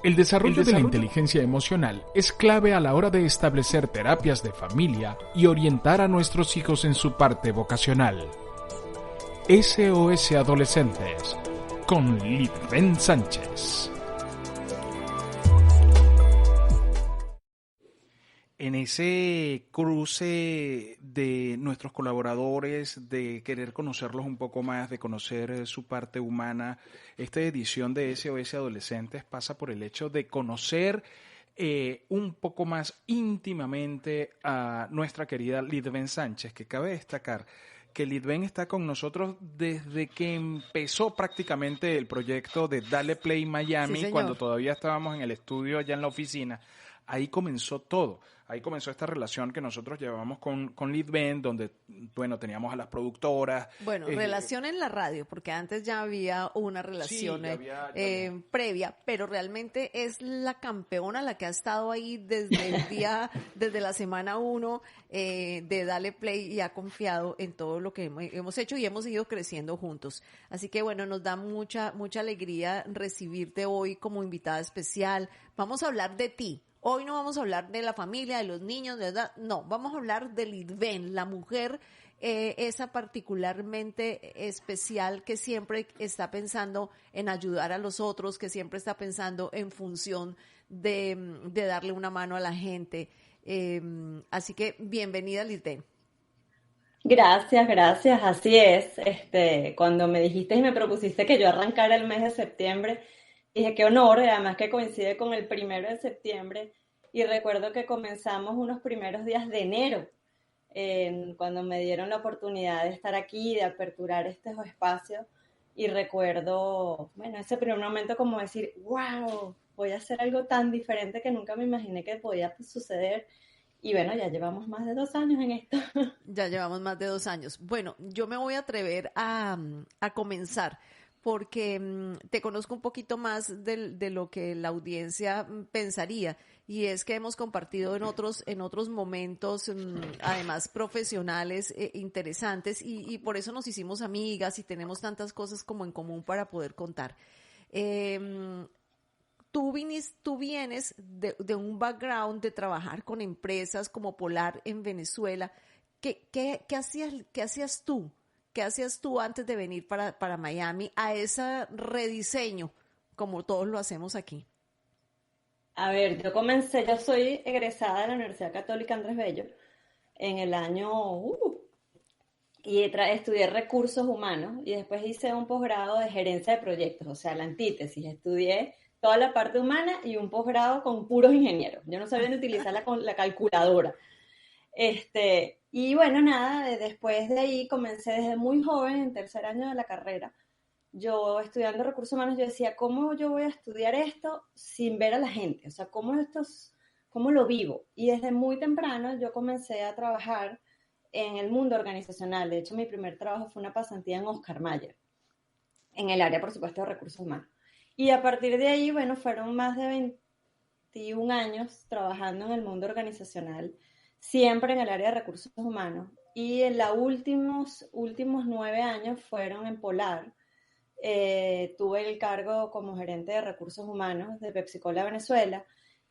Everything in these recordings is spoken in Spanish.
El desarrollo de la inteligencia emocional es clave a la hora de establecer terapias de familia y orientar a nuestros hijos en su parte vocacional. SOS Adolescentes, con Lidben Sánchez. En ese cruce de nuestros colaboradores, de querer conocerlos un poco más, de conocer su parte humana, esta edición de SOS Adolescentes pasa por el hecho de conocer un poco más íntimamente a nuestra querida Lidben Sánchez, que cabe destacar que Lidben está con nosotros desde que empezó prácticamente el proyecto de Dale Play Miami, Sí, cuando señor. todavía estábamos en el estudio allá en la oficina. Ahí comenzó todo. Ahí comenzó esta relación que nosotros llevábamos con Lidben, donde, bueno, teníamos a las productoras. Bueno, relación en la radio, porque antes ya había una Sí, relación ya había. previa, pero realmente es la campeona la que ha estado ahí desde el día, desde la semana 1 de Dale Play y ha confiado en todo lo que hemos hecho y hemos ido creciendo juntos. Así que bueno, nos da mucha alegría recibirte hoy como invitada especial. Vamos a hablar de ti. Hoy no vamos a hablar de la familia, de los niños, no, vamos a hablar de Lidben, la mujer esa particularmente especial que siempre está pensando en ayudar a los otros, que siempre está pensando en función de darle una mano a la gente. Así que bienvenida, Lidben. Gracias, gracias, así es. Cuando me dijiste y me propusiste que yo arrancara el mes de septiembre, dije qué honor, y además que coincide con el 1 de septiembre, y recuerdo que comenzamos unos primeros días de enero, cuando me dieron la oportunidad de estar aquí, de aperturar estos espacios, y recuerdo, bueno, ese primer momento como decir, wow, voy a hacer algo tan diferente que nunca me imaginé que podía suceder, y bueno, ya llevamos más de 2 años en esto. Ya llevamos más de 2 años. Bueno, yo me voy a atrever a comenzar porque te conozco un poquito más de lo que la audiencia pensaría y es que hemos compartido en otros momentos, además profesionales interesantes y por eso nos hicimos amigas y tenemos tantas cosas como en común para poder contar. Em, tú vienes de un background de trabajar con empresas como Polar en Venezuela. ¿Qué hacías tú? ¿Qué hacías tú antes de venir para Miami a ese rediseño, como todos lo hacemos aquí? A ver, yo soy egresada de la Universidad Católica Andrés Bello en el año, y estudié recursos humanos y después hice un posgrado de gerencia de proyectos, o sea, la antítesis. Estudié toda la parte humana y un posgrado con puros ingenieros. Yo no sabía ni utilizar la calculadora. Y bueno, nada, después de ahí comencé desde muy joven, en tercer año de la carrera. Yo estudiando recursos humanos, yo decía, ¿cómo yo voy a estudiar esto sin ver a la gente? O sea, ¿cómo lo vivo? Y desde muy temprano yo comencé a trabajar en el mundo organizacional. De hecho, mi primer trabajo fue una pasantía en Oscar Mayer, en el área, por supuesto, de recursos humanos. Y a partir de ahí, bueno, fueron más de 21 años trabajando en el mundo organizacional, siempre en el área de recursos humanos. Y en los últimos 9 años fueron en Polar. Tuve el cargo como gerente de recursos humanos de PepsiCola Venezuela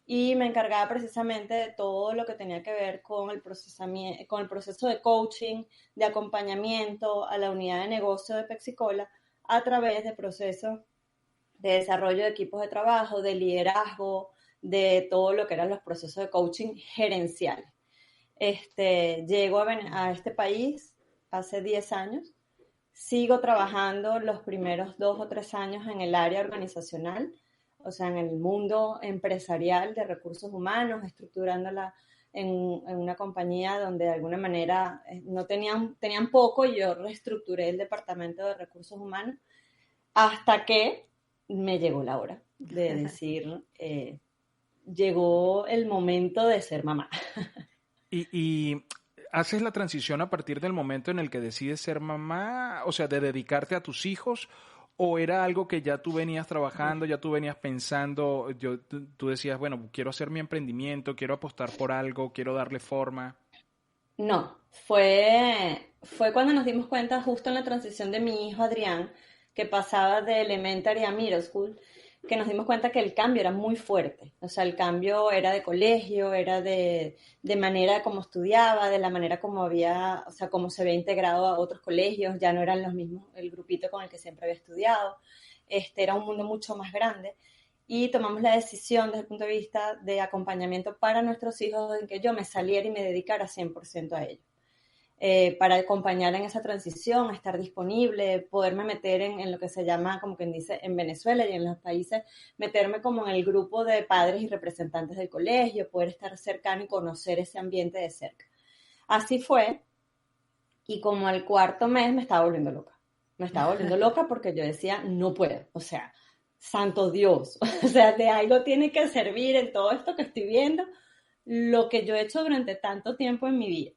y me encargaba precisamente de todo lo que tenía que ver con el proceso de coaching, de acompañamiento a la unidad de negocio de PepsiCola a través de procesos de desarrollo de equipos de trabajo, de liderazgo, de todo lo que eran los procesos de coaching gerencial. Llego a este país hace 10 años. Sigo trabajando los primeros 2 o 3 años en el área organizacional, o sea, en el mundo empresarial de recursos humanos, estructurándola en una compañía donde de alguna manera no tenían poco y yo reestructuré el departamento de recursos humanos hasta que me llegó la hora de decir, llegó el momento de ser mamá. Y haces la transición a partir del momento en el que decides ser mamá, o sea, de dedicarte a tus hijos, o era algo que ya tú venías trabajando, ya tú venías pensando, tú decías, bueno, quiero hacer mi emprendimiento, quiero apostar por algo, quiero darle forma. No, fue cuando nos dimos cuenta justo en la transición de mi hijo Adrián, que pasaba de elementary a middle school, que nos dimos cuenta que el cambio era muy fuerte. O sea, el cambio era de colegio, era de manera como estudiaba, de la manera como había, o sea, cómo se había integrado a otros colegios, ya no eran los mismos, el grupito con el que siempre había estudiado. Era un mundo mucho más grande. Y tomamos la decisión desde el punto de vista de acompañamiento para nuestros hijos en que yo me saliera y me dedicara 100% a ellos. Para acompañar en esa transición, estar disponible, poderme meter en lo que se llama, como quien dice, en Venezuela y en los países, meterme como en el grupo de padres y representantes del colegio, poder estar cercano y conocer ese ambiente de cerca. Así fue, y como al cuarto mes me estaba volviendo loca. Me estaba volviendo loca porque yo decía, no puedo, o sea, santo Dios, o sea, de algo tiene que servir en todo esto que estoy viendo, lo que yo he hecho durante tanto tiempo en mi vida.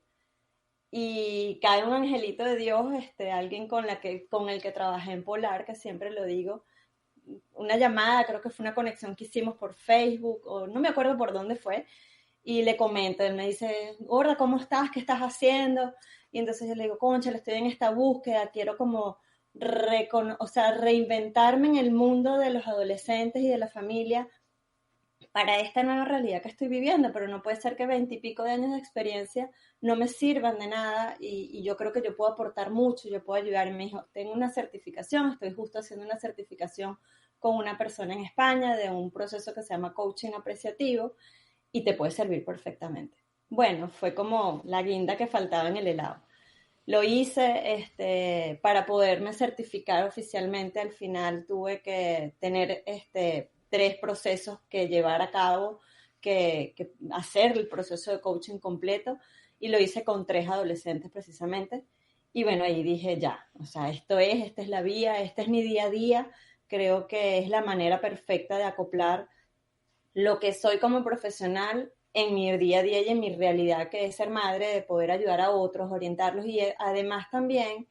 Y cae un angelito de Dios, alguien con el que trabajé en Polar, que siempre lo digo, una llamada, creo que fue una conexión que hicimos por Facebook, o no me acuerdo por dónde fue, y le comento, él me dice, Gorda, ¿cómo estás? ¿Qué estás haciendo? Y entonces yo le digo, concha, estoy en esta búsqueda, quiero como reinventarme en el mundo de los adolescentes y de la familia para esta nueva realidad que estoy viviendo, pero no puede ser que 20 y pico de años de experiencia no me sirvan de nada y yo creo que yo puedo aportar mucho, yo puedo ayudar. Me dijo, tengo una certificación, estoy justo haciendo una certificación con una persona en España de un proceso que se llama coaching apreciativo y te puede servir perfectamente. Bueno, fue como la guinda que faltaba en el helado. Lo hice para poderme certificar oficialmente. Al final tuve que tener 3 procesos que llevar a cabo, que hacer el proceso de coaching completo, y lo hice con 3 adolescentes precisamente. Y bueno, ahí dije ya, o sea, esta es la vía, este es mi día a día. Creo que es la manera perfecta de acoplar lo que soy como profesional en mi día a día y en mi realidad, que es ser madre, de poder ayudar a otros, orientarlos y además también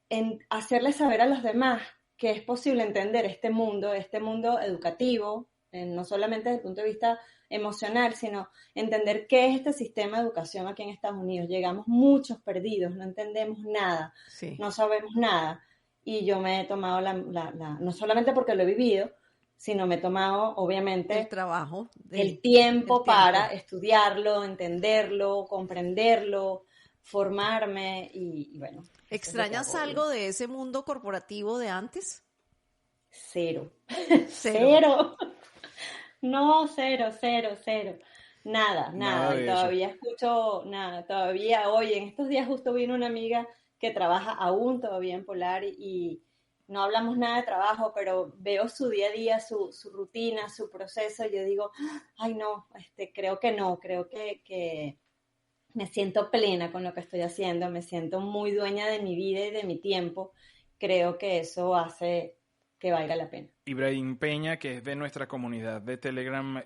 en hacerles saber a los demás que es posible entender este mundo educativo, no solamente desde el punto de vista emocional, sino entender qué es este sistema de educación aquí en Estados Unidos. Llegamos muchos perdidos, no entendemos nada, Sí. no sabemos nada. Y yo me he tomado no solamente porque lo he vivido, sino me he tomado, obviamente, el trabajo, el tiempo para estudiarlo, entenderlo, comprenderlo, formarme y bueno. ¿Extrañas algo de ese mundo corporativo de antes? Cero. Cero. Cero. No, cero, cero, cero. Nada, Nada nada. Y de eso. todavía escucho, nada, todavía, hoy en estos días justo vino una amiga que trabaja aún todavía en Polar y no hablamos nada de trabajo, pero veo su día a día, su rutina, su proceso, y yo digo, ay no, creo que no, creo que me siento plena con lo que estoy haciendo, me siento muy dueña de mi vida y de mi tiempo. Creo que eso hace que valga la pena. Ibrahim Peña, que es de nuestra comunidad de Telegram,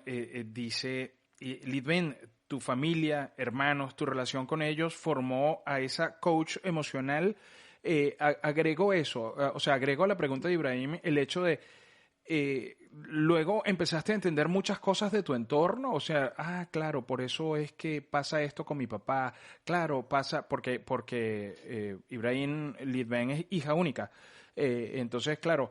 dice, Lidben, tu familia, hermanos, tu relación con ellos formó a esa coach emocional. Agregó eso, o sea, agregó a la pregunta de Ibrahim el hecho de, luego empezaste a entender muchas cosas de tu entorno, o sea, claro, por eso es que pasa esto con mi papá, claro, pasa, porque Ibrahim Lidben es hija única, entonces, claro,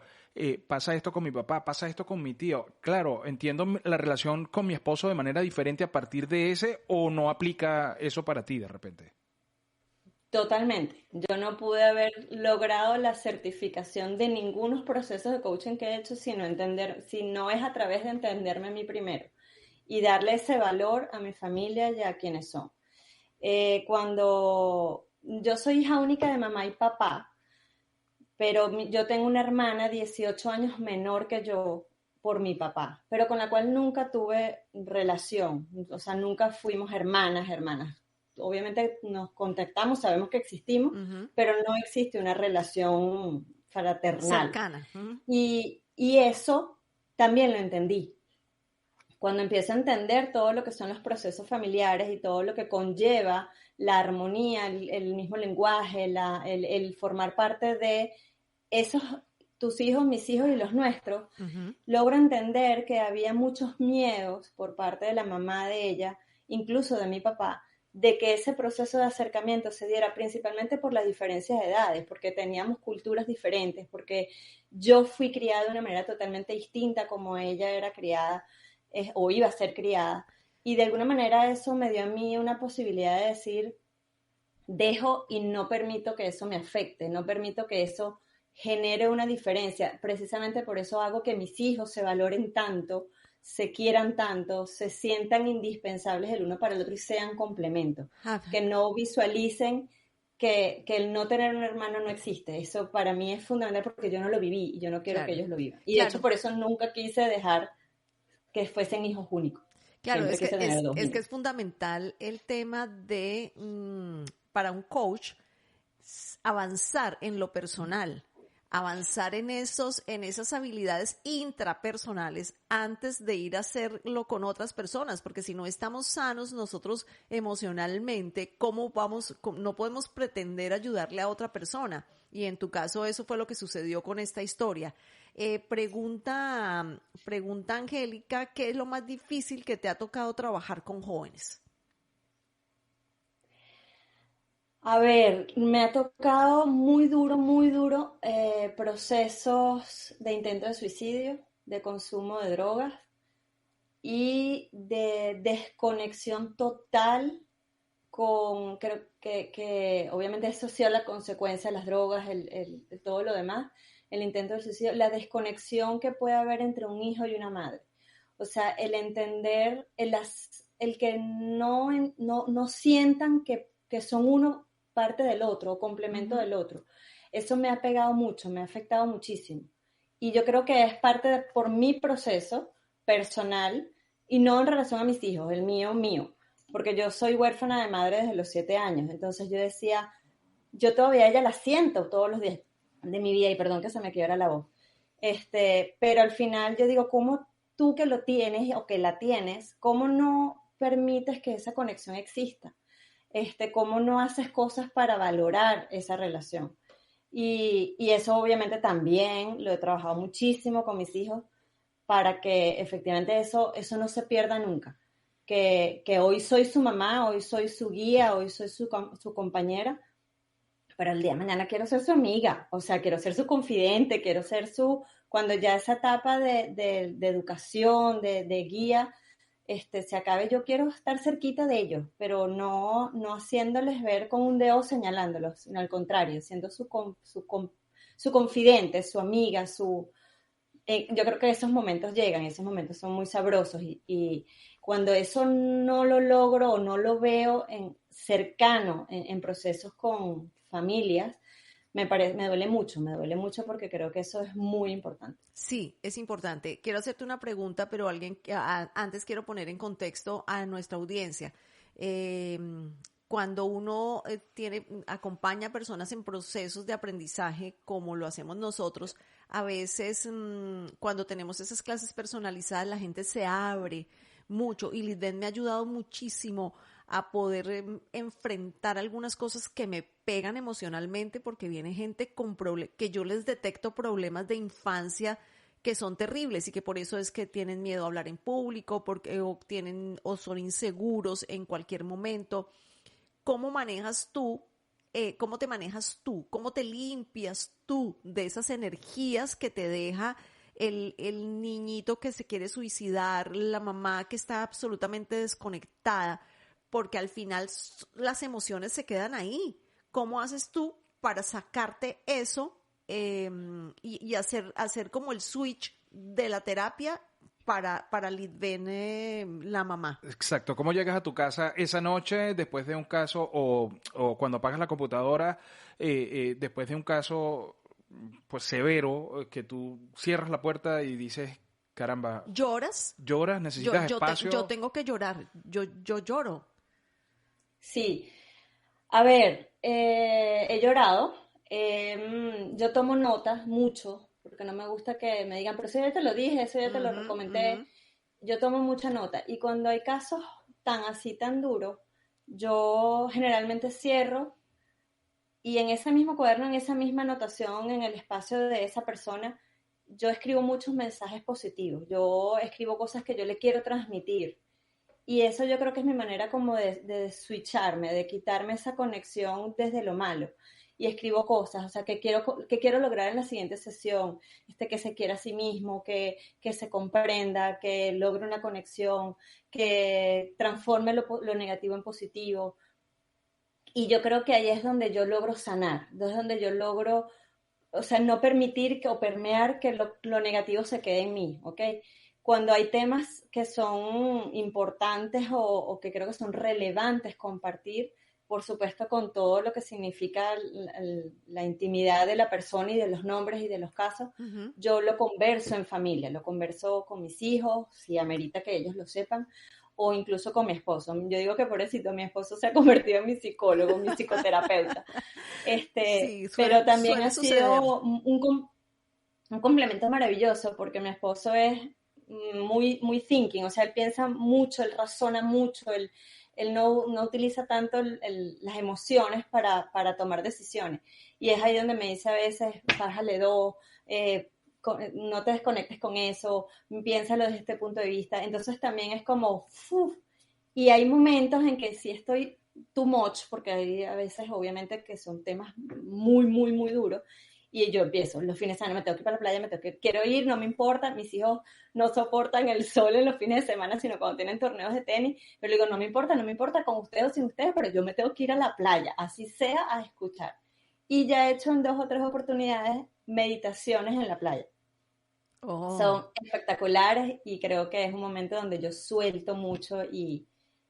pasa esto con mi papá, pasa esto con mi tío. Claro, entiendo la relación con mi esposo de manera diferente a partir de ese, o no aplica eso para ti de repente. Totalmente. Yo no pude haber logrado la certificación de ningunos procesos de coaching que he hecho si no es a través de entenderme a mí primero y darle ese valor a mi familia y a quienes son. Cuando yo soy hija única de mamá y papá, pero yo tengo una hermana 18 años menor que yo por mi papá, pero con la cual nunca tuve relación, o sea, nunca fuimos hermanas. Obviamente nos contactamos, sabemos que existimos, pero no existe una relación fraternal. Cercana. Y eso también lo entendí. Cuando empiezo a entender todo lo que son los procesos familiares y todo lo que conlleva la armonía, el mismo lenguaje, el formar parte de esos, tus hijos, mis hijos y los nuestros, logro entender que había muchos miedos por parte de la mamá de ella, incluso de mi papá, de que ese proceso de acercamiento se diera principalmente por las diferencias de edades, porque teníamos culturas diferentes, porque yo fui criada de una manera totalmente distinta como ella era criada o iba a ser criada. Y de alguna manera eso me dio a mí una posibilidad de decir, dejo y no permito que eso me afecte, no permito que eso genere una diferencia. Precisamente por eso hago que mis hijos se valoren tanto, se quieran tanto, se sientan indispensables el uno para el otro y sean complementos. Que no visualicen que el no tener un hermano no existe. Eso para mí es fundamental porque yo no lo viví y yo no quiero que ellos lo vivan. Y de hecho por eso nunca quise dejar que fuesen hijos únicos. Claro, es que es fundamental el tema de, para un coach, avanzar en lo personal, avanzar en esas habilidades intrapersonales antes de ir a hacerlo con otras personas, porque si no estamos sanos nosotros emocionalmente, no podemos pretender ayudarle a otra persona. Y en tu caso eso fue lo que sucedió con esta historia. Pregunta Angélica, ¿qué es lo más difícil que te ha tocado trabajar con jóvenes? A ver, me ha tocado muy duro procesos de intento de suicidio, de consumo de drogas y de desconexión total creo que obviamente eso sí la consecuencia de las drogas, todo lo demás, el intento del suicidio, la desconexión que puede haber entre un hijo y una madre. O sea, el entender, el que no sientan que son uno parte del otro o complemento del otro. Eso me ha pegado mucho, me ha afectado muchísimo. Y yo creo que es parte por mi proceso personal y no en relación a mis hijos, el mío. Porque yo soy huérfana de madre desde los 7 años. Entonces yo decía, yo todavía ella la siento todos los días de mi vida, y perdón que se me quiebra la voz. Pero al final yo digo, ¿cómo tú que lo tienes o que la tienes, cómo no permites que esa conexión exista? ¿Cómo no haces cosas para valorar esa relación? Y eso obviamente también lo he trabajado muchísimo con mis hijos para que efectivamente eso no se pierda nunca. Que hoy soy su mamá, hoy soy su guía, hoy soy su compañera, pero el día de mañana quiero ser su amiga, o sea, quiero ser su confidente, quiero ser cuando ya esa etapa de educación, de guía, se acabe, yo quiero estar cerquita de ellos, pero no haciéndoles ver con un dedo señalándolos, sino al contrario, siendo su confidente, su amiga, yo creo que esos momentos llegan, esos momentos son muy sabrosos y cuando eso no lo logro o no lo veo cercano en procesos con familias, me duele mucho porque creo que eso es muy importante. Sí, es importante. Quiero hacerte una pregunta, pero antes quiero poner en contexto a nuestra audiencia. Cuando uno acompaña a personas en procesos de aprendizaje, como lo hacemos nosotros, a veces cuando tenemos esas clases personalizadas, la gente se abre mucho y Lisbeth me ha ayudado muchísimo a poder enfrentar algunas cosas que me pegan emocionalmente porque viene gente con que yo les detecto problemas de infancia que son terribles y que por eso es que tienen miedo a hablar en público o son inseguros en cualquier momento. ¿Cómo manejas tú? ¿Cómo te manejas tú? ¿Cómo te limpias tú de esas energías que te deja el niñito que se quiere suicidar, la mamá que está absolutamente desconectada? Porque al final las emociones se quedan ahí. ¿Cómo haces tú para sacarte eso y hacer como el switch de la terapia para Lidbene, la mamá? Exacto. ¿Cómo llegas a tu casa esa noche después de un caso o cuando apagas la computadora después de un caso pues severo que tú cierras la puerta y dices, caramba, ¿Lloras? ¿necesitas espacio? Yo tengo que llorar. Yo lloro. Sí. A ver, he llorado. Yo tomo notas mucho, porque no me gusta que me digan, pero eso ya te lo dije, eso ya te lo comenté. Yo tomo mucha nota. Y cuando hay casos tan duros, yo generalmente cierro y en ese mismo cuaderno, en esa misma anotación, en el espacio de esa persona, yo escribo muchos mensajes positivos. Yo escribo cosas que yo le quiero transmitir. y eso yo creo que es mi manera como de switcharme, de quitarme esa conexión desde lo malo. Y escribo cosas, o sea, que quiero lograr en la siguiente sesión, que se quiera a sí mismo, que se comprenda, que logre una conexión, que transforme lo negativo en positivo. Y yo creo que ahí es donde yo logro sanar, es donde yo logro, o sea, no permitir o permear que lo negativo se quede en mí, ¿ok? Cuando hay temas que son importantes o que creo que son relevantes compartir, por supuesto con todo lo que significa la intimidad de la persona y de los nombres y de los casos, Ujú. yo lo converso en familia, lo converso con mis hijos, si amerita que ellos lo sepan, o incluso con mi esposo. Yo digo que pobrecito, mi esposo se ha convertido en mi psicólogo, mi psicoterapeuta. Sí, Pero también suele ha suceder. sido un complemento maravilloso porque mi esposo es muy, muy thinking, o sea, él piensa mucho, él razona mucho, él no utiliza tanto las emociones para tomar decisiones. Y es ahí donde me dice a veces, bájale dos, no te desconectes con eso, piénsalo desde este punto de vista. Entonces también es como, uf, y hay momentos en que sí estoy too much, porque hay a veces obviamente que son temas muy, muy, muy duros, y yo empiezo, los fines de semana me tengo que ir para la playa, quiero ir, no me importa, mis hijos no soportan el sol en los fines de semana, sino cuando tienen torneos de tenis, pero digo, no me importa, con ustedes o sin ustedes, pero yo me tengo que ir a la playa, así sea a escuchar. Y ya he hecho en 2 o 3 oportunidades meditaciones en la playa. Oh. Son espectaculares y creo que es un momento donde yo suelto mucho y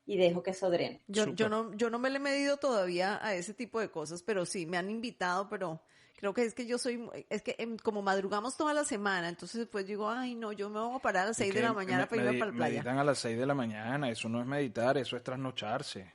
dejo que eso drene. Súper. Yo no me le he medido todavía a ese tipo de cosas, pero sí, me han invitado, pero creo que es que yo soy, es que como madrugamos toda la semana, entonces después digo, ay no, yo me voy a parar a las Es 6 de que la mañana para irme para la playa. meditan a las 6 de la mañana, eso no es meditar, eso es trasnocharse.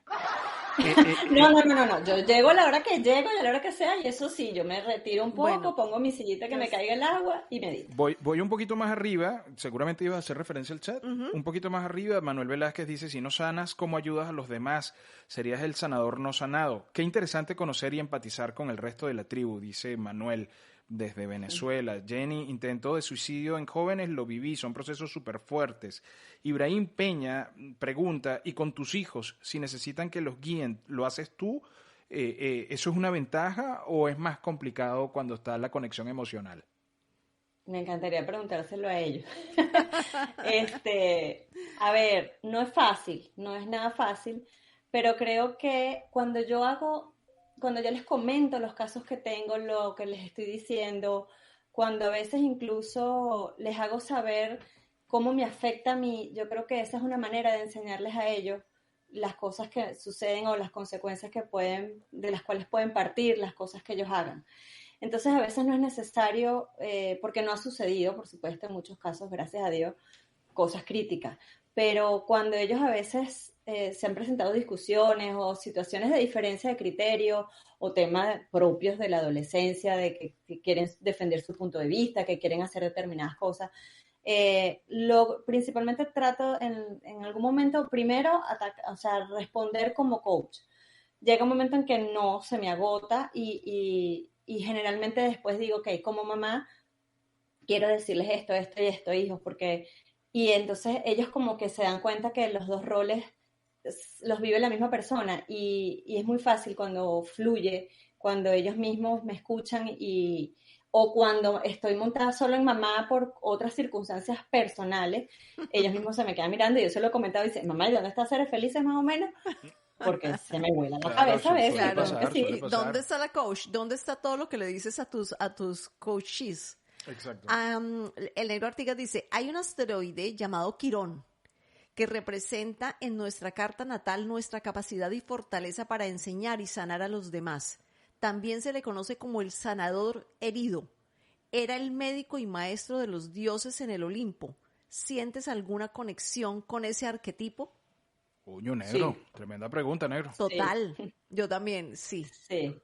Eh, eh, No, eh, no, no, no, no. Yo llego a la hora que llego y a la hora que sea, y eso sí, yo me retiro un poco, Bueno, pongo mi sillita que yo, me caiga el agua y medito. voy un poquito más arriba, seguramente ibas a hacer referencia al chat. ujú. Un poquito más arriba, Manuel Velázquez dice, si no sanas, ¿cómo ayudas a los demás? Serías el sanador no sanado. Qué interesante conocer y empatizar con el resto de la tribu, dice Manuel desde Venezuela. Jenny, intento de suicidio en jóvenes, lo viví, son procesos súper fuertes. Ibrahim Peña pregunta, ¿y con tus hijos, si necesitan que los guíen, lo haces tú? ¿Eso es una ventaja o es más complicado cuando está la conexión emocional? Me encantaría preguntárselo a ellos. A ver, no es fácil, no es nada fácil, pero creo que cuando yo les comento los casos que tengo, lo que les estoy diciendo, cuando a veces incluso les hago saber cómo me afecta a mí, yo creo que esa es una manera de enseñarles a ellos las cosas que suceden o las consecuencias de las cuales pueden partir las cosas que ellos hagan. Entonces a veces no es necesario, porque no ha sucedido, por supuesto, en muchos casos, gracias a Dios, cosas críticas, pero cuando ellos a veces se han presentado discusiones o situaciones de diferencia de criterio o temas propios de la adolescencia, que quieren defender su punto de vista, que quieren hacer determinadas cosas, principalmente trato en algún momento primero o sea, responder como coach. Llega un momento en que no se me agota y generalmente después digo, ok, como mamá quiero decirles esto y esto, hijos, porque... Y entonces ellos como que se dan cuenta que los dos roles los vive la misma persona y es muy fácil cuando fluye, cuando ellos mismos me escuchan o cuando estoy montada solo en mamá por otras circunstancias personales, ellos mismos se me quedan mirando y yo se lo he comentado y dicen, mamá, ¿y dónde está Seres Felices más o menos? Porque se me vuela la Claro, cabeza a veces, suele Claro, claro que pasar, suele sí. ¿dónde pasar. está la coach? ¿Dónde está todo lo que le dices a tus coaches? Exacto. El negro Artigas dice, hay un asteroide llamado Quirón que representa en nuestra carta natal nuestra capacidad y fortaleza para enseñar y sanar a los demás. También se le conoce como el sanador herido. Era el médico y maestro de los dioses en el Olimpo. ¿Sientes alguna conexión con ese arquetipo? Puño negro, Sí, tremenda pregunta, negro. sí, Total, yo también, sí. sí.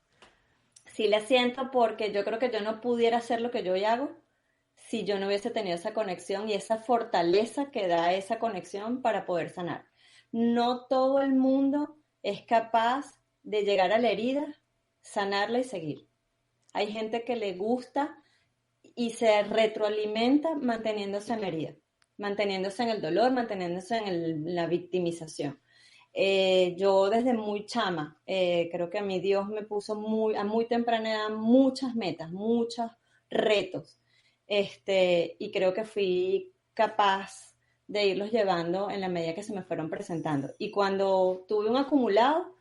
Sí la siento porque yo creo que yo no pudiera hacer lo que yo hoy hago si yo no hubiese tenido esa conexión y esa fortaleza que da esa conexión para poder sanar. No todo el mundo es capaz de llegar a la herida, sanarla y seguir. Hay gente que le gusta y se retroalimenta manteniéndose en la herida. manteniéndose en el dolor, manteniéndose en la victimización. Yo desde muy chama, creo que a mí Dios me puso a muy temprana edad muchas metas, muchos retos, y creo que fui capaz de irlos llevando en la medida que se me fueron presentando. Y cuando tuve un acumulado,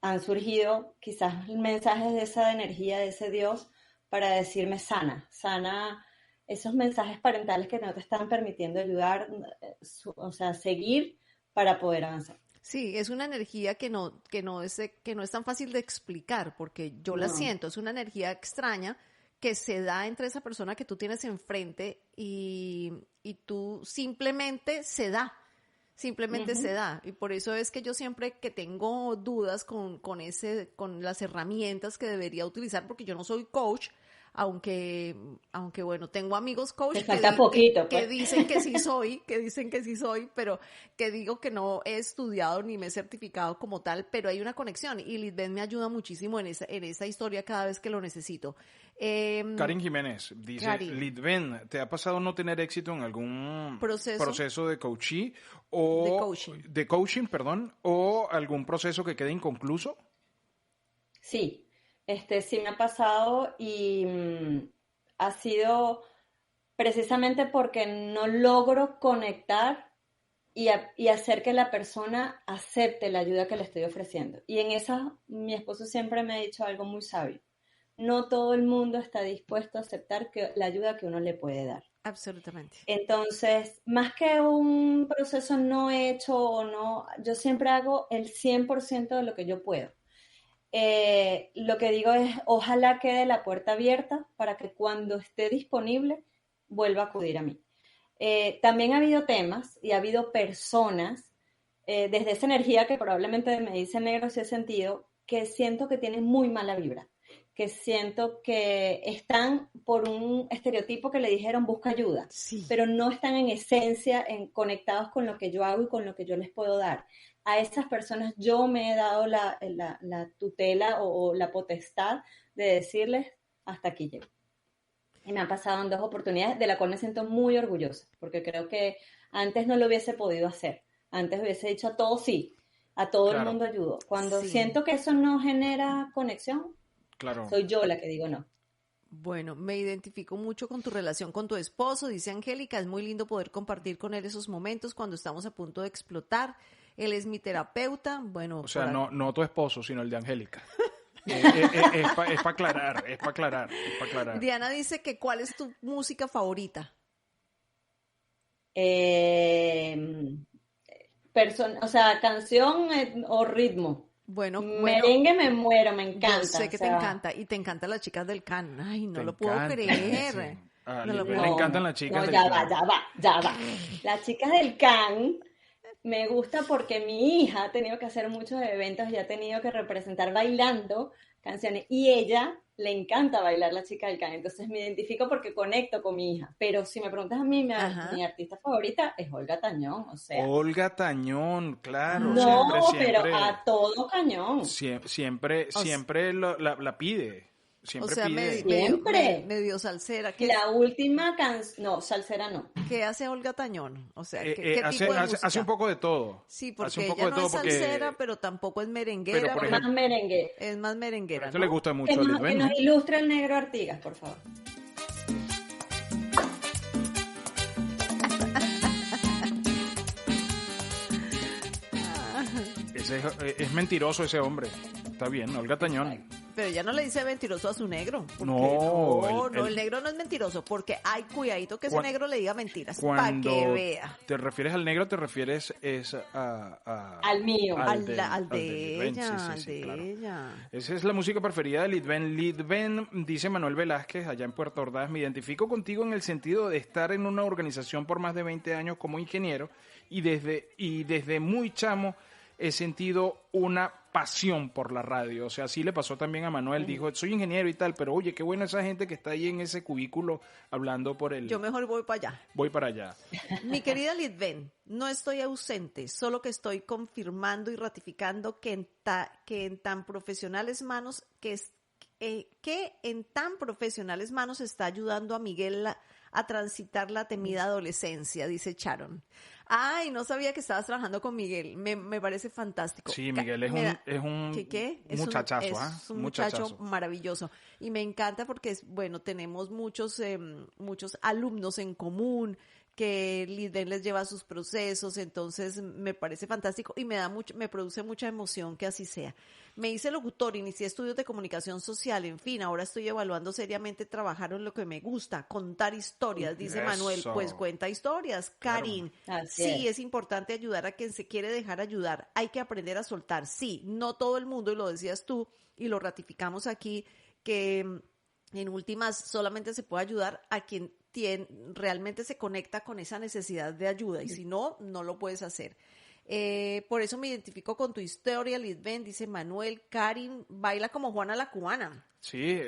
han surgido quizás mensajes de esa energía, de ese Dios, para decirme sana esos mensajes parentales que no te están permitiendo ayudar, o sea, seguir para poder avanzar. Sí, es una energía que no es tan fácil de explicar, porque yo la siento, es una energía extraña que se da entre esa persona que tú tienes enfrente y tú simplemente se da. Simplemente se da, y por eso es que yo siempre que tengo dudas con las herramientas que debería utilizar, porque yo no soy coach, aunque bueno, tengo amigos coach Te falta poquito, que pues. dicen que sí soy, pero que digo que no he estudiado ni me he certificado como tal, pero hay una conexión, y Lisbeth me ayuda muchísimo en esa historia cada vez que lo necesito. Karin Jiménez dice, Karin. Lidben, ¿te ha pasado no tener éxito en algún proceso de coaching o de coaching, o algún proceso que quede inconcluso? Sí, sí me ha pasado y ha sido precisamente porque no logro conectar y hacer que la persona acepte la ayuda que le estoy ofreciendo. Y en esa, mi esposo siempre me ha dicho algo muy sabio. No todo el mundo está dispuesto a aceptar la ayuda que uno le puede dar. Absolutamente. Entonces, más que un proceso no hecho o no, yo siempre hago el 100% de lo que yo puedo. Lo que digo es, ojalá quede la puerta abierta para que cuando esté disponible vuelva a acudir a mí. También ha habido temas y ha habido personas, desde esa energía que probablemente me dice negro si he sentido, que siento que tienen muy mala vibra, que siento que están por un estereotipo que le dijeron busca ayuda, sí, pero no están en esencia conectados con lo que yo hago y con lo que yo les puedo dar. A esas personas yo me he dado la tutela o la potestad de decirles hasta aquí llego. Y me han pasado en 2 oportunidades, de la cual me siento muy orgullosa, porque creo que antes no lo hubiese podido hacer. Antes hubiese dicho a todos sí, a todo el mundo ayudo. Cuando siento que eso no genera conexión, soy yo la que digo no. Bueno, me identifico mucho con tu relación con tu esposo, dice Angélica, es muy lindo poder compartir con él esos momentos cuando estamos a punto de explotar. Él es mi terapeuta, bueno. O sea, no tu esposo, sino el de Angélica. Es para aclarar. Diana dice que ¿cuál es tu música favorita? O sea, canción o ritmo. Bueno, merengue me muero, me encanta. Yo sé que te encanta, y te encantan las chicas del Can. Ay, no lo puedo creer. Sí. Le encantan las chicas del Can. Ya va. Las chicas del Can me gusta porque mi hija ha tenido que hacer muchos eventos y ha tenido que representar bailando canciones, y ella le encanta bailar la chica del Can, entonces me identifico porque conecto con mi hija. Pero si me preguntas a mí, mi artista favorita es Olga Tañón, o sea. Olga Tañón, claro. No, siempre, pero a todo cañón. Siempre la pide. Siempre o sea, pide. medio salsera. La última canción, no, salsera no. ¿Qué hace Olga Tañón? O sea, ¿qué tipo de música? Hace un poco de todo. Sí, porque ella no es salsera, pero tampoco es merenguera. Es más merengue. Es más merenguera, esto le gusta mucho a Que nos ilustre el negro Artigas, por favor. Es mentiroso ese hombre. Está bien, Olga Tañón. Pero ella no le dice mentiroso a su negro. No, el negro no es mentiroso, porque hay cuidadito que ese negro le diga mentiras, para que vea. ¿Te refieres al negro, te refieres al mío? Al de ella, ella. Esa es la música preferida de Lidben. Lidben, dice Manuel Velázquez, allá en Puerto Ordaz, me identifico contigo en el sentido de estar en una organización por más de 20 años como ingeniero y desde muy chamo he sentido una pasión por la radio. O sea, así le pasó también a Manuel. Dijo, soy ingeniero y tal, pero oye, qué buena esa gente que está ahí en ese cubículo hablando por él. Yo mejor voy para allá. Voy para allá. Mi querida Lidben, no estoy ausente, solo que estoy confirmando y ratificando que en tan profesionales manos está ayudando a Miguel a transitar la temida adolescencia, dice Sharon. Ay, no sabía que estabas trabajando con Miguel. Me parece fantástico. Sí, Miguel es un ¿Qué? muchachazo, Es un muchacho maravilloso. Y me encanta porque, bueno, tenemos muchos alumnos en común que Lisbeth les lleva sus procesos, entonces me parece fantástico y me produce mucha emoción que así sea. Me hice locutor, inicié estudios de comunicación social, en fin, ahora estoy evaluando seriamente trabajar en lo que me gusta, contar historias, dice Manuel, pues cuenta historias. Karin, sí, es importante ayudar a quien se quiere dejar ayudar, hay que aprender a soltar, sí, no todo el mundo, y lo decías tú, y lo ratificamos aquí, que en últimas solamente se puede ayudar a quien realmente se conecta con esa necesidad de ayuda y si no, no lo puedes hacer. Por eso me identifico con tu historia, Lisbeth, dice Manuel. Karin baila como Juana la Cubana. Sí,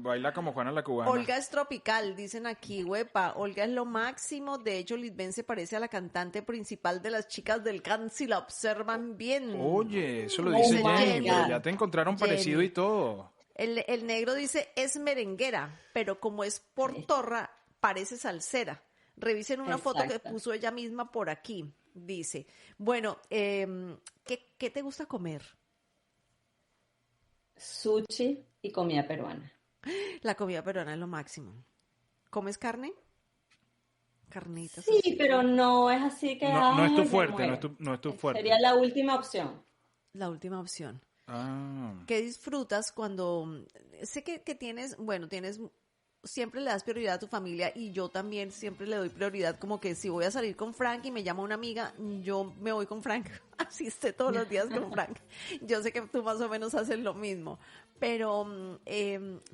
baila como Juana la Cubana. Olga es tropical, dicen aquí, huepa. Olga es lo máximo. De hecho, Lisbeth se parece a la cantante principal de las chicas del can si la observan bien. Oye, eso lo dice Jenny, pero ya te encontraron parecido y todo. El negro dice, es merenguera, pero como es portorra, parece salsera. Revisen una foto que puso ella misma por aquí, dice. Bueno, ¿qué te gusta comer? Sushi y comida peruana. La comida peruana es lo máximo. ¿Comes carne? Carnitas. Sí, así. pero no es así que... No es tu fuerte, no es tu fuerte. Sería la última opción. La última opción. Ah. ¿Qué disfrutas cuando sé que tienes, bueno, siempre le das prioridad a tu familia y yo también siempre le doy prioridad, como que si voy a salir con Frank y me llama una amiga, yo me voy con Frank, así esté todos los días con Frank. Yo sé que tú más o menos haces lo mismo, pero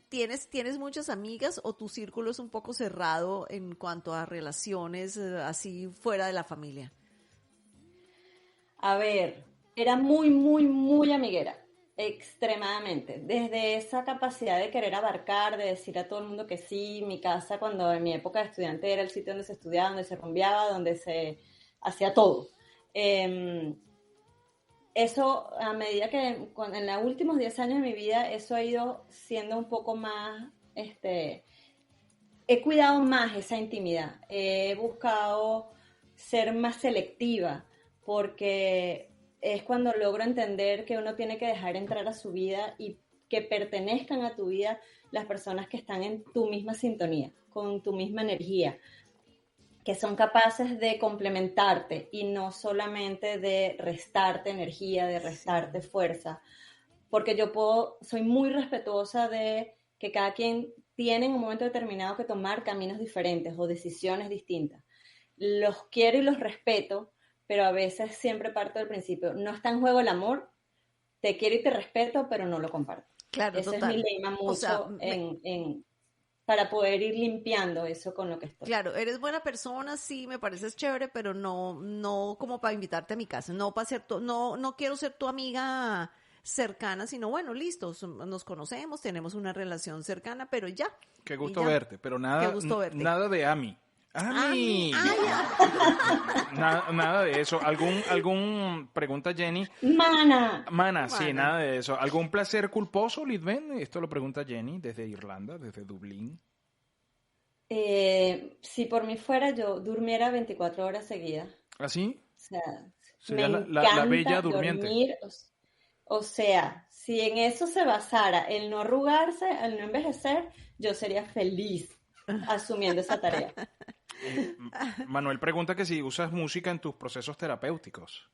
¿tienes muchas amigas o tu círculo es un poco cerrado en cuanto a relaciones así fuera de la familia? A ver, era muy, muy, muy amiguera, extremadamente. Desde esa capacidad de querer abarcar, de decir a todo el mundo que sí, mi casa cuando en mi época de estudiante era el sitio donde se estudiaba, donde se rumbeaba, donde se hacía todo. Eso, a medida que en los últimos 10 años de mi vida, eso ha ido siendo un poco más, he cuidado más esa intimidad, he buscado ser más selectiva, porque es cuando logro entender que uno tiene que dejar entrar a su vida y que pertenezcan a tu vida las personas que están en tu misma sintonía, con tu misma energía, que son capaces de complementarte y no solamente de restarte energía, de restarte fuerza, porque soy muy respetuosa de que cada quien tiene en un momento determinado que tomar caminos diferentes o decisiones distintas. Los quiero y los respeto, pero a veces siempre parto del principio, no está en juego el amor, te quiero y te respeto, pero no lo comparto. Claro, Ese total. es mi lema mucho para poder ir limpiando eso con lo que estoy. Claro, eres buena persona, sí, me pareces chévere, pero no como para invitarte a mi casa, no para ser no quiero ser tu amiga cercana, sino bueno, listo, nos conocemos, tenemos una relación cercana, pero ya. Qué gusto verte, pero nada de Ami. ¡Ami! Nada de eso. Pregunta Jenny. Mana, sí, nada de eso. ¿Algún placer culposo, Lisbeth? Esto lo pregunta Jenny desde Irlanda, desde Dublín. Si por mí fuera, yo durmiera 24 horas seguidas. ¿Ah, sí? O sea, sería la bella durmiente. Dormir, o sea, si en eso se basara el no arrugarse, el no envejecer, yo sería feliz asumiendo esa tarea. Manuel pregunta que si usas música en tus procesos terapéuticos.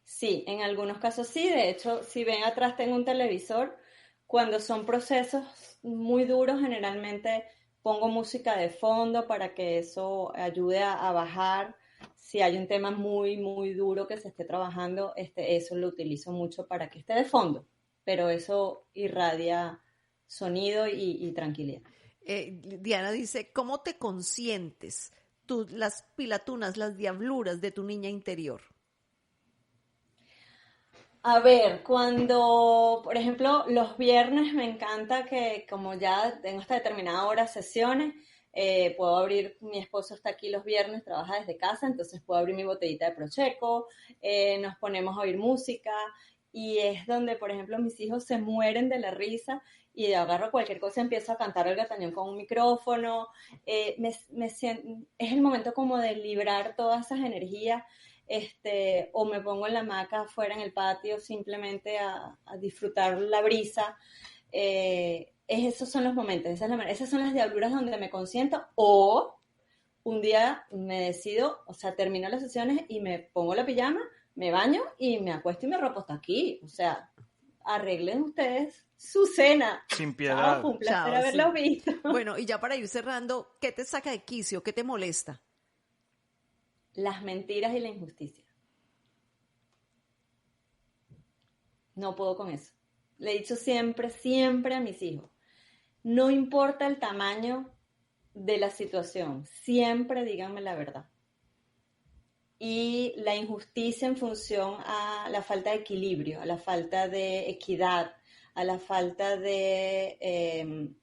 Sí, en algunos casos sí. De hecho, si ven atrás tengo un televisor. Cuando son procesos muy duros, generalmente pongo música de fondo para que eso ayude a bajar. Si hay un tema muy, muy duro que se esté trabajando, eso lo utilizo mucho para que esté de fondo. Pero eso irradia sonido y tranquilidad. Diana dice, ¿cómo te consientes las pilatunas, las diabluras de tu niña interior? A ver, cuando, por ejemplo, los viernes me encanta que como ya tengo hasta determinada hora sesiones, puedo abrir, mi esposo está aquí los viernes, trabaja desde casa, entonces puedo abrir mi botellita de Prosecco, nos ponemos a oír música y es donde, por ejemplo, mis hijos se mueren de la risa y agarro cualquier cosa y empiezo a cantar el gatañón con un micrófono. Es el momento como de librar todas esas energías, o me pongo en la hamaca afuera en el patio simplemente a disfrutar la brisa. Esos son los momentos, esas son las diabluras donde me consiento, o un día me decido, o sea, termino las sesiones y me pongo la pijama, me baño y me acuesto y mi ropa está aquí. O sea, arreglen ustedes su cena. Sin piedad. Chao, fue un placer haberlos visto. Bueno, y ya para ir cerrando, ¿qué te saca de quicio? ¿Qué te molesta? Las mentiras y la injusticia. No puedo con eso. Le he dicho siempre, siempre a mis hijos, no importa el tamaño de la situación, siempre díganme la verdad. Y la injusticia en función a la falta de equilibrio, a la falta de equidad, a la falta de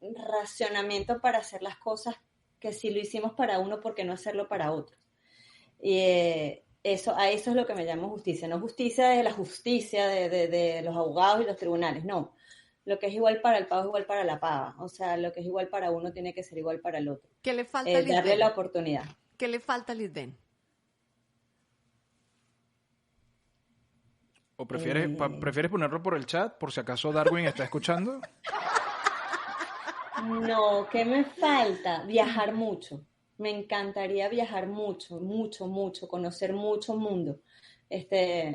racionamiento para hacer las cosas que si lo hicimos para uno, ¿por qué no hacerlo para otro? Y a eso es lo que me llamo justicia, no justicia de la justicia de los abogados y los tribunales, no. Lo que es igual para el pavo es igual para la pava. O sea, lo que es igual para uno tiene que ser igual para el otro. ¿Qué le falta a Lisbeth? Darle la oportunidad. ¿Qué le falta a Lisbeth? ¿O prefieres ponerlo por el chat, por si acaso Darwin está escuchando? No, ¿qué me falta? Viajar mucho. Me encantaría viajar mucho, mucho, mucho, conocer mucho mundo.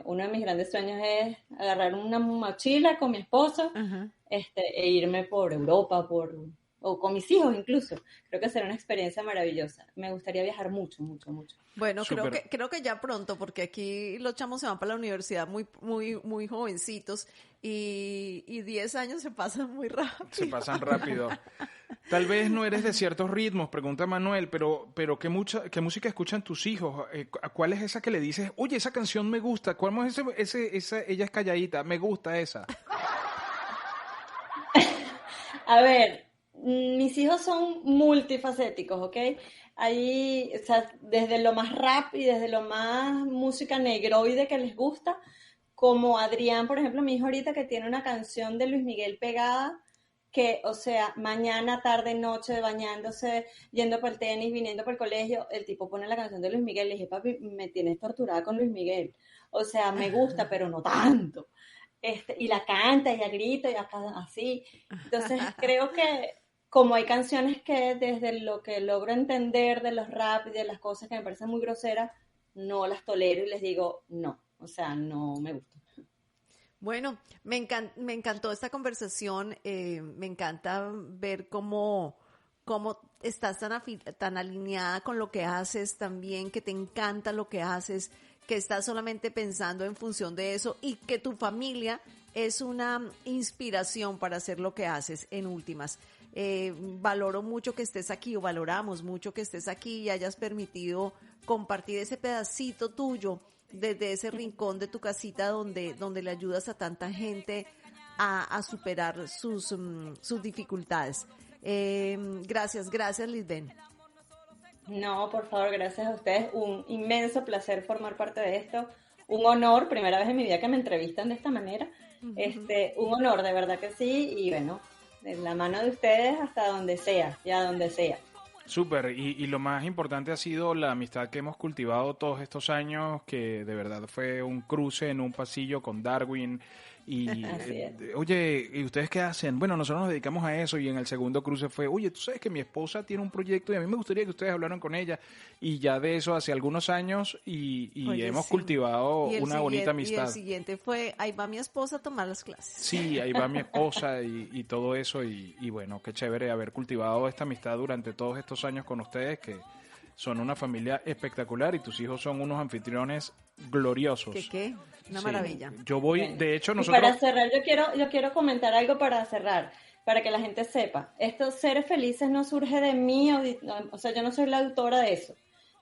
Uno de mis grandes sueños es agarrar una mochila con mi esposo, e irme por Europa, o con mis hijos incluso. Creo que será una experiencia maravillosa. Me gustaría viajar mucho, mucho, mucho. Bueno, creo que ya pronto, porque aquí los chamos se van para la universidad muy, muy, muy jovencitos y 10 años se pasan muy rápido. Se pasan rápido. Tal vez no eres de ciertos ritmos, pregunta Manuel, pero ¿qué música escuchan tus hijos? ¿Cuál es esa que le dices, oye, esa canción me gusta? ¿Cuál es esa, ella es calladita, me gusta esa? A ver, mis hijos son multifacéticos, ¿ok? Ahí, o sea, desde lo más rap y desde lo más música negroide que les gusta, como Adrián, por ejemplo, mi hijo ahorita que tiene una canción de Luis Miguel pegada, que, o sea, mañana, tarde, noche, bañándose, yendo para el tenis, viniendo para el colegio, el tipo pone la canción de Luis Miguel, le dije, papi, me tienes torturada con Luis Miguel, o sea, me gusta, pero no tanto, y la canta, y la grita, y así, entonces creo que como hay canciones que desde lo que logro entender de los rap y de las cosas que me parecen muy groseras, no las tolero y les digo, no, o sea, no me gusta. Bueno, me encantó esta conversación, me encanta ver cómo estás tan alineada con lo que haces también, que te encanta lo que haces, que estás solamente pensando en función de eso y que tu familia es una inspiración para hacer lo que haces en últimas. Valoro mucho que estés aquí, o valoramos mucho que estés aquí y hayas permitido compartir ese pedacito tuyo desde ese rincón de tu casita donde le ayudas a tanta gente a superar sus dificultades. Gracias Lisbeth. No, por favor, gracias a ustedes. Un inmenso placer formar parte de esto. Un honor, primera vez en mi vida que me entrevistan de esta manera. Un honor, de verdad que sí. Y bueno, de la mano de ustedes hasta donde sea, y a donde sea. Súper, y lo más importante ha sido la amistad que hemos cultivado todos estos años, que de verdad fue un cruce en un pasillo con Darwin. Y oye, ¿y ustedes qué hacen? Bueno, nosotros nos dedicamos a eso, y en el segundo cruce fue, oye, tú sabes que mi esposa tiene un proyecto y a mí me gustaría que ustedes hablaran con ella, y ya de eso hace algunos años y oye, hemos cultivado una bonita amistad. Y el siguiente fue, ahí va mi esposa a tomar las clases. Sí, ahí va mi esposa y todo eso, y bueno, qué chévere haber cultivado esta amistad durante todos estos años con ustedes, que son una familia espectacular y tus hijos son unos anfitriones gloriosos. ¿Qué? Una maravilla. Yo voy, bueno, de hecho nosotros... Y para cerrar, yo quiero comentar algo para cerrar, para que la gente sepa. Estos seres felices no surge de mí, o sea, yo no soy la autora de eso.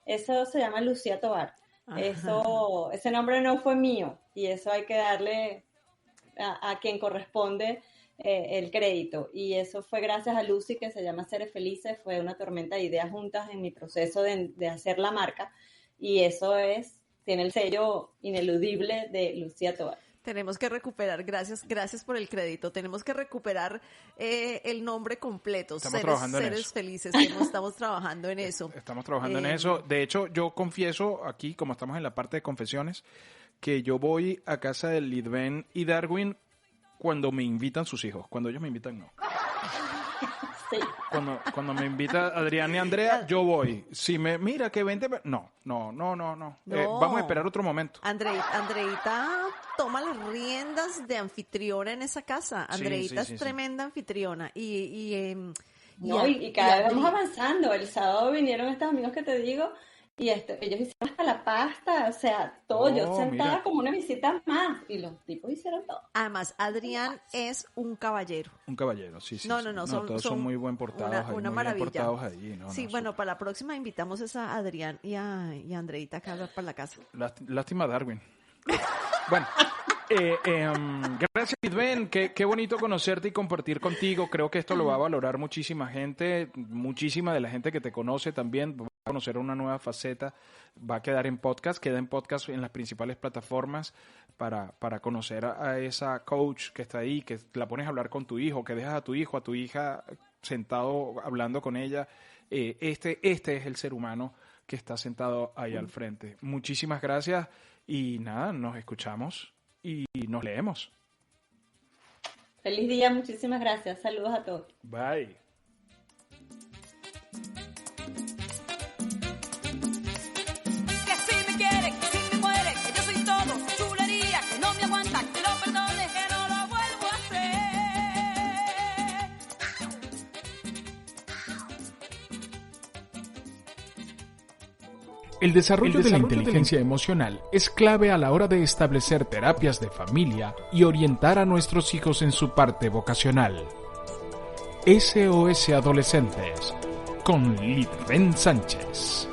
Eso se llama Lucía Tovar. Ese nombre no fue mío, y eso hay que darle a quien corresponde el crédito, y eso fue gracias a Lucy, que se llama Seres Felices. Fue una tormenta de ideas juntas en mi proceso de hacer la marca, y eso tiene el sello ineludible de Lucía Tovar. Tenemos que recuperar, gracias por el crédito, tenemos que recuperar el nombre completo, Estamos trabajando en Seres eso. Felices, estamos trabajando en eso. Estamos trabajando en eso. De hecho, yo confieso aquí, como estamos en la parte de confesiones, que yo voy a casa de Lidben y Darwin cuando me invitan sus hijos. Cuando ellos me invitan, no. Sí. Cuando me invita Adrián y Andrea, yo voy. Si me mira que vente, no. Vamos a esperar otro momento. Andreita toma las riendas de anfitriona en esa casa. Andreita sí. es tremenda anfitriona Y cada vez vamos avanzando. El sábado vinieron estos amigos que te digo y ellos hicieron hasta la pasta, o sea, todo. Yo sentada mira. como una visita más y los tipos hicieron todo. Además, Adrián es un caballero. Un caballero, sí. No, todos son muy buen portados. Una muy maravilla. bien portados ahí. Sí, bueno, para la próxima invitamos a Adrián y a Andreita acá para la casa. Lástima Darwin. Bueno, gracias, Lidben. Qué bonito conocerte y compartir contigo. Creo que esto lo va a valorar muchísima gente, muchísima de la gente que te conoce también. Va a conocer una nueva faceta. Va a queda en podcast en las principales plataformas para conocer a esa coach que está ahí, que la pones a hablar con tu hijo, que dejas a tu hijo, a tu hija sentado hablando con ella. Este es el ser humano que está sentado ahí al frente. Muchísimas gracias y nada, nos escuchamos y nos leemos. Feliz día, muchísimas gracias. Saludos a todos. Bye. Que si me quiere, que si me muere, que yo soy todo, chulería, que no me aguanta, que lo perdone, que no lo vuelvo a hacer. El desarrollo de la inteligencia emocional es clave a la hora de establecer terapias de familia y orientar a nuestros hijos en su parte vocacional. SOS Adolescentes con Lidben Sánchez.